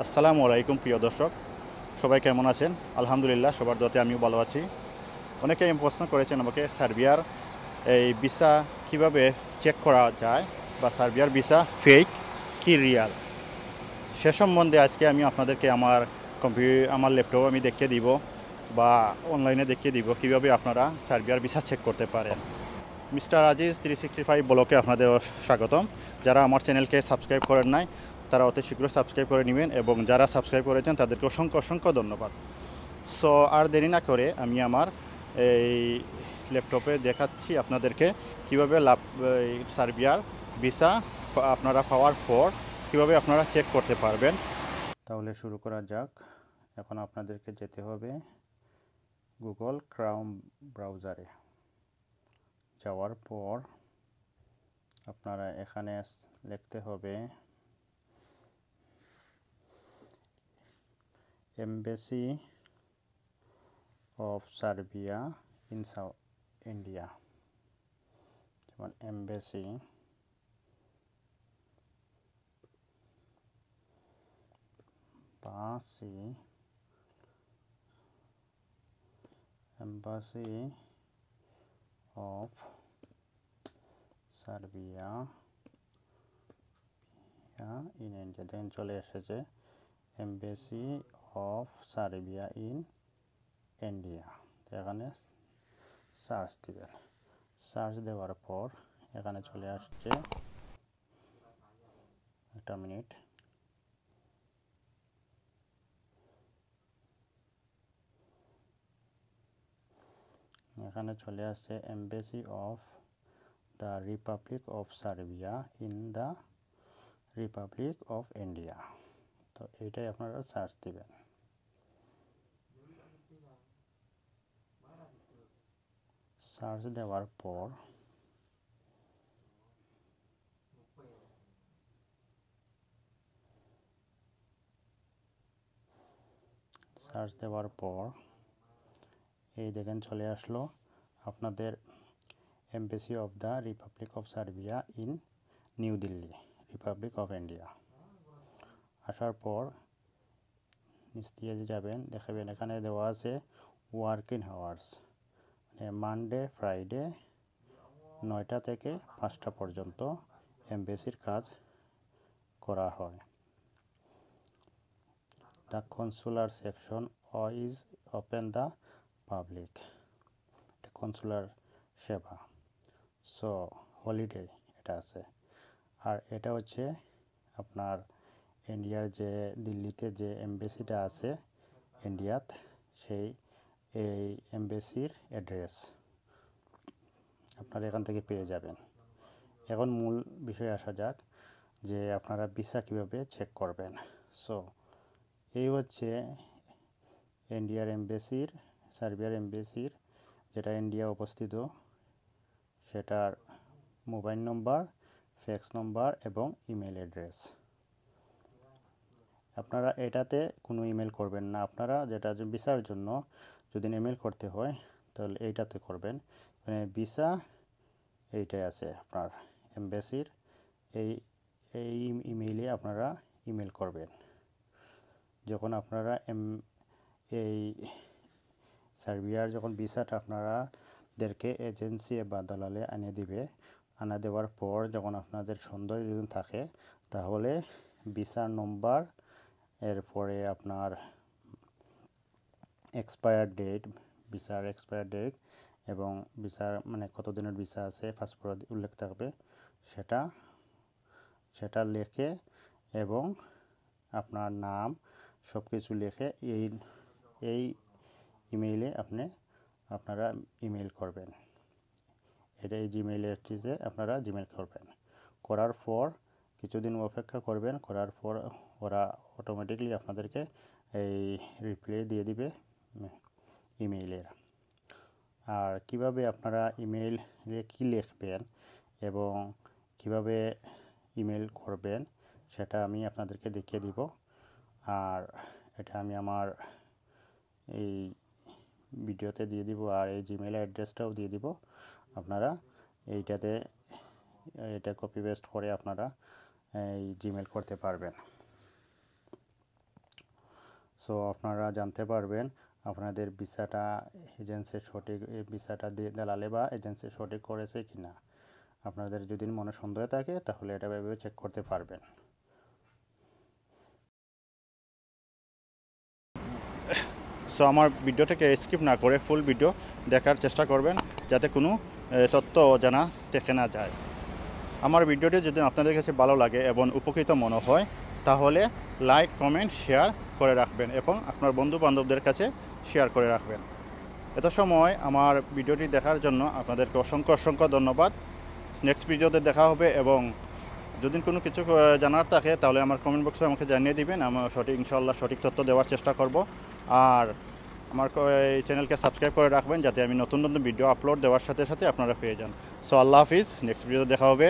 আসসালামু আলাইকুম প্রিয় দর্শক, সবাই কেমন আছেন? আলহামদুলিল্লাহ, সবার দোয়াতে আমিও ভালো আছি। অনেকে প্রশ্ন করেছেন আমাকে সার্বিয়ার এই ভিসা কিভাবে চেক করা যায়, বা সার্বিয়ার ভিসা ফেক কি রিয়াল, সে সম্বন্ধে আজকে আমি আপনাদেরকে আমার ল্যাপটপ আমি দেখিয়ে দিব, বা অনলাইনে দেখিয়ে দিব কিভাবে আপনারা সার্বিয়ার ভিসা চেক করতে পারেন। মিস্টার আজিজ 365 ব্লকে আপনাদের স্বাগতম। যারা আমার চ্যানেলকে সাবস্ক্রাইব করেন নাই তারা অতি শীঘ্র সাবস্ক্রাইব করে নেবেন, এবং যারা সাবস্ক্রাইব করেছেন তাদেরকে অসংখ্য অসংখ্য ধন্যবাদ। সো আর দেরি না করে আমি আমার এই ল্যাপটপে দেখাচ্ছি আপনাদেরকে কীভাবে সার্বিয়ার ভিসা আপনারা পাওয়ার পর কীভাবে আপনারা চেক করতে পারবেন। তাহলে শুরু করা যাক। এখন আপনাদেরকে যেতে হবে গুগল ক্রাউম ব্রাউজারে। যাওয়ার পর আপনারা এখানে লিখতে হবে embassy of Serbia in India, যেমন embassy embassy of Serbia in India, then চলে এসেছে embassy of Serbia in India. এখানে সার্চ দিবেন। সার্চ দেওয়ার পর এখানে চলে আসছে, একটা মিনিট, এখানে চলে আসছে embassy of the Republic of Serbia in the Republic of India. তো এইটাই আপনারা সার্চ দিবেন। সার্চ দেওয়ার পর এই দেখেন চলে আসলো আপনাদের embassy of the Republic of Serbia in new Delhi, Republic of India. আসার পর নিচ দিয়ে যাবেন, দেখাবেন এখানে দেওয়া আছে ওয়ার্কিং আওয়ার্স, মানে মানডে ফ্রাইডে 9টা থেকে 5টা পর্যন্ত এমবেসির কাজ করা হয়। The consular section is open the public, consular সেবা। সো হলিডে এটা আছে। আর এটা হচ্ছে আপনার ইন্ডিয়ার যে দিল্লিতে যে এমবেসিটা আছে ইন্ডিয়াত, সেই এই এমবেসির অ্যাড্রেস আপনারা এখান থেকে পেয়ে যাবেন। এখন মূল বিষয়ে আসা যাক যে আপনারা ভিসা কীভাবে চেক করবেন। সো এই হচ্ছে সার্বিয়ার এমবেসির, যেটা ইন্ডিয়া অবস্থিত, সেটার মোবাইল নম্বর, ফ্যাক্স নম্বর এবং ইমেল অ্যাড্রেস। আপনারা এটাতে কোনো ইমেল করবেন না। আপনারা যেটা ভিসার জন্য যদি ইমেল করতে হয় তাহলে এইটাতে করবেন। মানে ভিসা এইটাই আছে আপনার এমবেসির, এই এই ইমেইলে আপনারা ইমেল করবেন। যখন আপনারা এই সার্বিয়ার যখন ভিসাটা আপনাদেরকে এজেন্সি বা দালালে আনা দেওয়ার পর যখন আপনাদের সন্দেহ যদি থাকে, তাহলে ভিসার নম্বর, এরপরে আপনার ভিসার এক্সপায়ার ডেট এবং ভিসার মানে কতদিনের ভিসা আছে পাসপোর্ট উল্লেখ থাকবে, সেটা লিখে এবং আপনার নাম সব কিছু লিখে এই ইমেইলে আপনারা ইমেইল করবেন। এটা এই জিমেইল অ্যাড্রেসে আপনারা জিমেইল করবেন। করার পর কিছুদিন অপেক্ষা করবেন। করার পর ওরা অটোমেটিকলি আপনাদেরকে এই রিপ্লাই দিয়ে দিবে ইমেইলের। আর কিভাবে আপনারা ইমেইলে কী লিখবেন এবং কিভাবে ইমেল করবেন সেটা আমি আপনাদেরকে দেখিয়ে দিব। আর এটা আমি আমার এই ভিডিওতে দিয়ে দিব, আর এই জিমেইল অ্যাড্রেসটাও দিয়ে দিব। আপনারা এটা কপি পেস্ট করে আপনারা এই জিমেইল করতে পারবেন। সো আপনারা জানতে পারবেন আপনাদের ভিসাটা এজেন্সি সঠিক ভিসাটা দিয়ে দালালে বা এজেন্সি সঠিক করেছে কি না। আপনাদের যদি মনে সন্দেহ থাকে তাহলে এটা ভেবে চেক করতে পারবেন। সো আমার ভিডিওটাকে স্কিপ না করে ফুল ভিডিও দেখার চেষ্টা করবেন যাতে কোনো তথ্য জানা থেকে না যায়। আমার ভিডিওটি যদি আপনাদের কাছে ভালো লাগে এবং উপকৃত মনে হয় তাহলে লাইক কমেন্ট শেয়ার করে রাখবেন এবং আপনার বন্ধু বান্ধবদের কাছে শেয়ার করে রাখবেন। এত সময় আমার ভিডিওটি দেখার জন্য আপনাদেরকে অসংখ্য অসংখ্য ধন্যবাদ। নেক্সট ভিডিওতে দেখা হবে এবং যদি কোনো কিছু জানার থাকে তাহলে আমার কমেন্ট বক্সে আমাকে জানিয়ে দিবেন। আমি ইনশাআল্লাহ সঠিক তথ্য দেওয়ার চেষ্টা করব। আর আমার এই চ্যানেলকে সাবস্ক্রাইব করে রাখবেন যাতে আমি নতুন নতুন ভিডিও আপলোড দেওয়ার সাথে সাথে আপনারা পেয়ে যান। সো আল্লাহ হাফিজ, নেক্সট ভিডিওতে দেখা হবে।